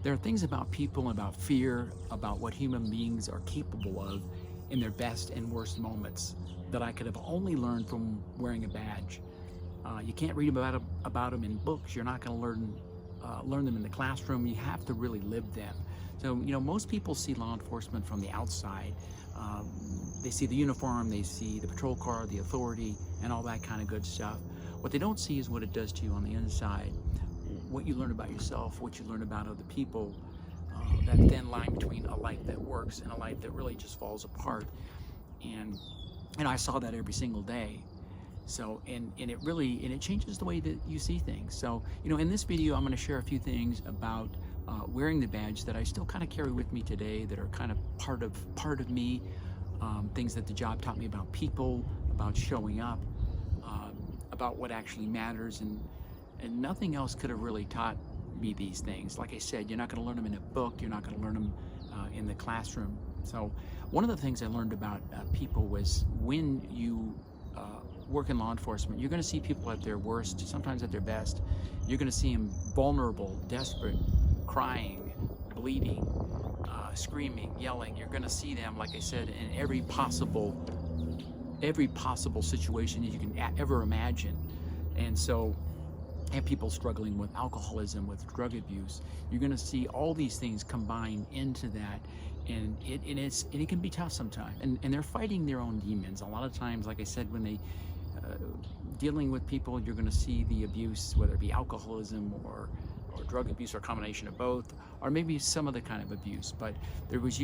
There are things about people, about fear, about what human beings are capable of in their best and worst moments that I could have only learned from wearing a badge. You can't read about them in books. You're not going to learn them in the classroom. You have to really live them. So, most people see law enforcement from the outside. They see the uniform, they see the patrol car, the authority, and all that kind of good stuff. What they don't see is what it does to you on the inside, what you learn about yourself, what you learn about other people, that thin line between a life that works and a life that really just falls apart. And I saw that every single day. So, and it changes the way that you see things. So, in this video, I'm going to share a few things about wearing the badge that I still kind of carry with me today, that are kind of part of me, things that the job taught me about people, about showing up, about what actually matters, and nothing else could have really taught me these things. Like I said, you're not going to learn them in a book, you're not going to learn them in the classroom. So one of the things I learned about people was when you work in law enforcement, you're going to see people at their worst, sometimes at their best. You're going to see them vulnerable, desperate, crying, bleeding, screaming, yelling. You're going to see them, like I said, in every possible situation that you can ever imagine. And so, and people struggling with alcoholism, with drug abuse. You're going to see all these things combined into that, and it can be tough sometimes. And they're fighting their own demons. A lot of times, like I said, when they dealing with people, you're going to see the abuse, whether it be alcoholism or drug abuse, or a combination of both, or maybe some other kind of abuse. But there's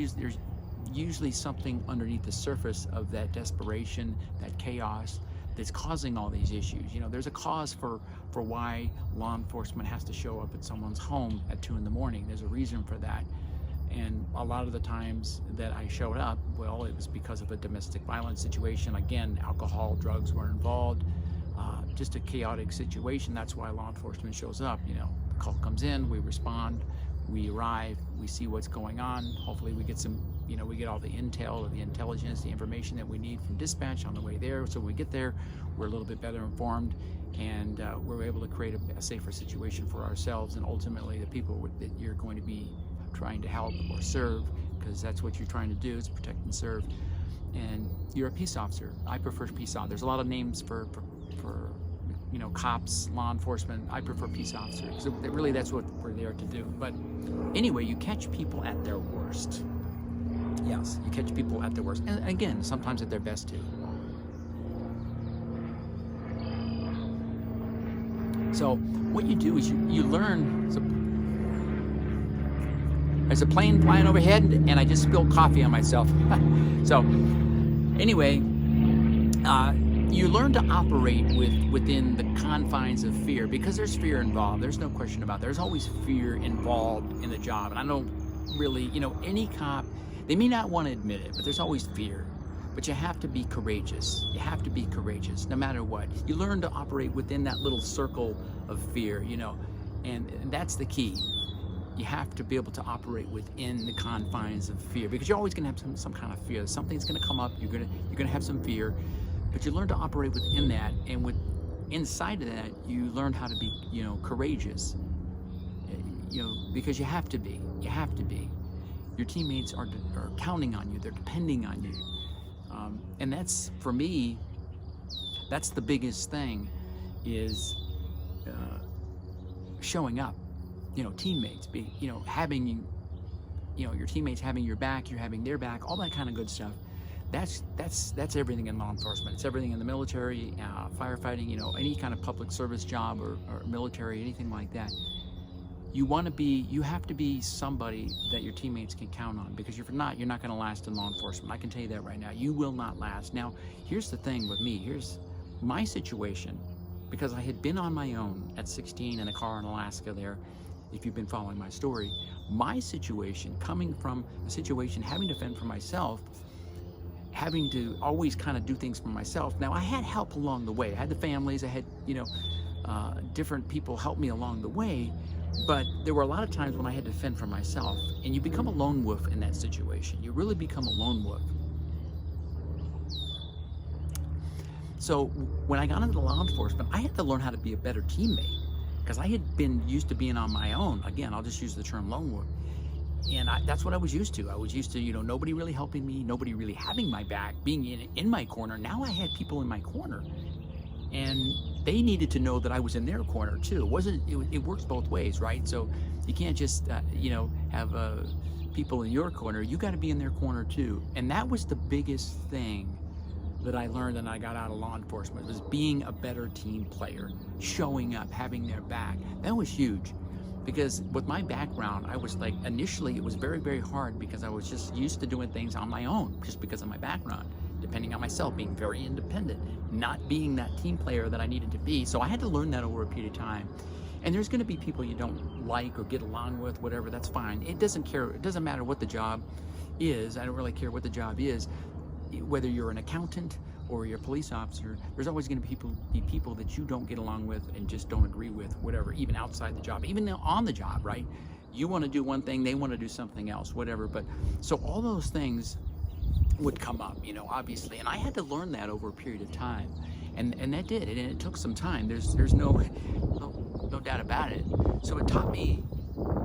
usually something underneath the surface of that desperation, that chaos, that's causing all these issues. There's a cause for why law enforcement has to show up at someone's home at 2 in the morning. There's a reason for that. And a lot of the times that I showed up, well, it was because of a domestic violence situation. Again, alcohol, drugs were involved, just a chaotic situation. That's why law enforcement shows up. The call comes in, we respond, we arrive, we see what's going on. Hopefully we get some, we get all the intel or the intelligence, the information that we need from dispatch on the way there. So when we get there, we're a little bit better informed, and we're able to create a safer situation for ourselves and ultimately the people that you're going to be trying to help or serve, because that's what you're trying to do, is protect and serve. And you're a peace officer. I prefer peace officer. There's a lot of names for cops, law enforcement. I prefer peace officer, because really that's what we're there to do. But anyway, you catch people at their worst. Yes, you catch people at their worst, and again, sometimes at their best too. So what you do is you learn. There's a plane flying overhead, and I just spilled coffee on myself. So anyway, you learn to operate within the confines of fear, because there's fear involved. There's no question about it. There's always fear involved in the job. And I don't really, any cop, they may not want to admit it, but there's always fear. But you have to be courageous. You have to be courageous, no matter what. You learn to operate within that little circle of fear, and that's the key. You have to be able to operate within the confines of fear, because you're always going to have some kind of fear. Something's going to come up. You're going to have some fear, but you learn to operate within that, and inside of that, you learn how to be, courageous. Because you have to be. You have to be. Your teammates are counting on you. They're depending on you, and that's, for me, that's the biggest thing, is showing up. Teammates, having, your teammates having your back, you're having their back, all that kind of good stuff. That's everything in law enforcement. It's everything in the military, firefighting, any kind of public service job or military, anything like that. You have to be somebody that your teammates can count on, because if you're not going to last in law enforcement. I can tell you that right now. You will not last. Now, here's the thing with me. Here's my situation, because I had been on my own at 16 in a car in Alaska there. If you've been following my story, my situation, coming from a situation having to fend for myself, having to always kind of do things for myself. Now, I had help along the way. I had the families, I had, different people help me along the way, but there were a lot of times when I had to fend for myself, and you become a lone wolf in that situation. You really become a lone wolf. So when I got into law enforcement, I had to learn how to be a better teammate. because I had been used to being on my own. Again, I'll just use the term lone wolf. And that's what I was used to. I was used to, nobody really helping me, nobody really having my back, being in my corner. Now I had people in my corner, and they needed to know that I was in their corner too. It works both ways, right? So you can't just, have people in your corner. You got to be in their corner too. And that was the biggest thing that I learned when I got out of law enforcement, was being a better team player, showing up, having their back. That was huge. Because with my background, I was like, initially it was very, very hard because I was just used to doing things on my own, just because of my background, depending on myself, being very independent, not being that team player that I needed to be. So I had to learn that over a period of time. And there's gonna be people you don't like or get along with, whatever, that's fine. It doesn't matter what the job is. I don't really care what the job is. Whether you're an accountant or you're a police officer, there's always going to be people that you don't get along with and just don't agree with, whatever, even outside the job, even on the job, right? You want to do one thing, they want to do something else, whatever. But so all those things would come up, obviously, and I had to learn that over a period of time, and that did, and it took some time. There's no doubt about it. So it taught me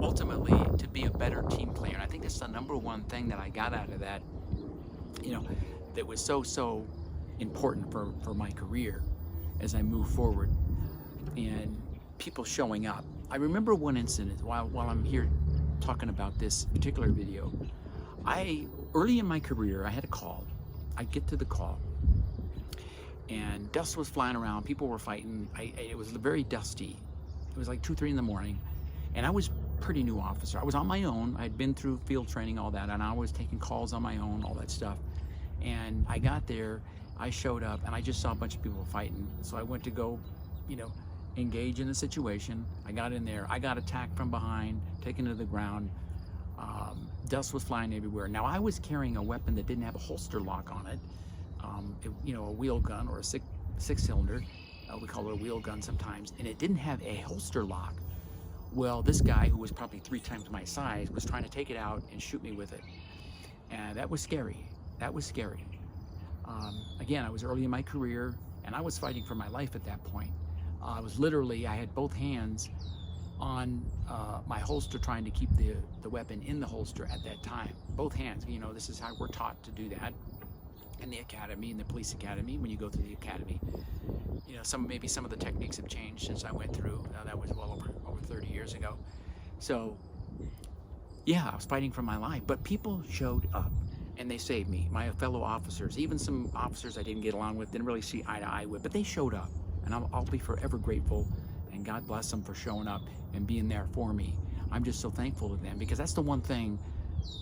ultimately to be a better team player, and I think that's the number one thing that I got out of that, that was so important for my career as I move forward, and people showing up. I remember one incident while I'm here talking about this particular video. Early in my career, I had a call. I get to the call, and dust was flying around. People were fighting. It was very dusty. It was like 2, 3 in the morning, and I was a pretty new officer. I was on my own. I had been through field training, all that, and I was taking calls on my own, all that stuff. And I got there, I showed up, and I just saw a bunch of people fighting. So I went to go, engage in the situation. I got in there. I got attacked from behind, taken to the ground. Dust was flying everywhere. Now, I was carrying a weapon that didn't have a holster lock on it. A wheel gun or a six-cylinder. We call it a wheel gun sometimes. And it didn't have a holster lock. Well, this guy, who was probably 3 times my size, was trying to take it out and shoot me with it. And that was scary. That was scary. Again, I was early in my career, and I was fighting for my life at that point. I had both hands on my holster, trying to keep the weapon in the holster at that time. Both hands. This is how we're taught to do that in the academy, in the police academy, when you go through the academy. Maybe some of the techniques have changed since I went through. That was well over 30 years ago. So, yeah, I was fighting for my life, but people showed up. And they saved me, my fellow officers, even some officers I didn't get along with, didn't really see eye to eye with, but they showed up, and I'll be forever grateful, and God bless them for showing up and being there for me. I'm just so thankful to them, because that's the one thing,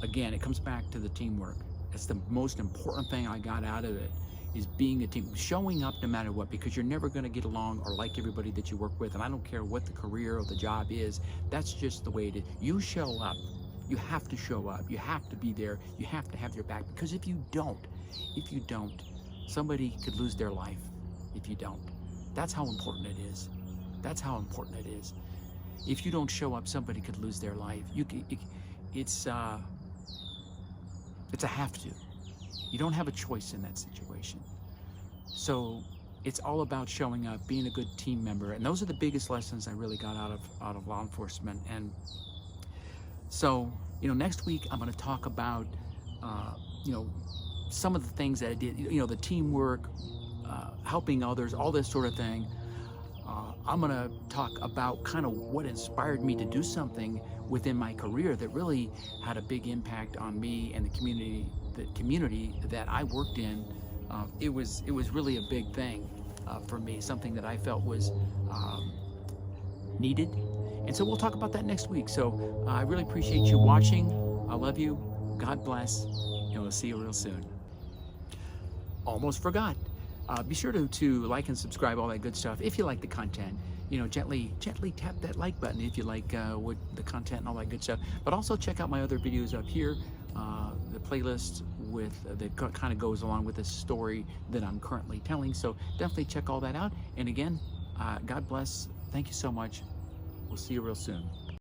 again, it comes back to the teamwork. That's the most important thing I got out of it, is being a team, showing up no matter what, because you're never going to get along or like everybody that you work with, and I don't care what the career or the job is, that's just the way it is. You show up. You have to show up. You have to be there. You have to have their back, because if you don't, somebody could lose their life if you don't. That's how important it is. That's how important it is. If you don't show up, somebody could lose their life. It's a have to. You don't have a choice in that situation. So it's all about showing up, being a good team member, and those are the biggest lessons I really got out of law enforcement. And so, next week I'm going to talk about, some of the things that I did, the teamwork, helping others, all this sort of thing. I'm going to talk about kind of what inspired me to do something within my career that really had a big impact on me and the community that I worked in. It was really a big thing for me, something that I felt was needed. And so we'll talk about that next week. So I really appreciate you watching. I love you. God bless. And we'll see you real soon. Almost forgot. Be sure to like and subscribe, all that good stuff. If you like the content, gently tap that like button if you like the content and all that good stuff. But also check out my other videos up here, the playlist that kind of goes along with the story that I'm currently telling. So definitely check all that out. And again, God bless. Thank you so much. We'll see you real soon.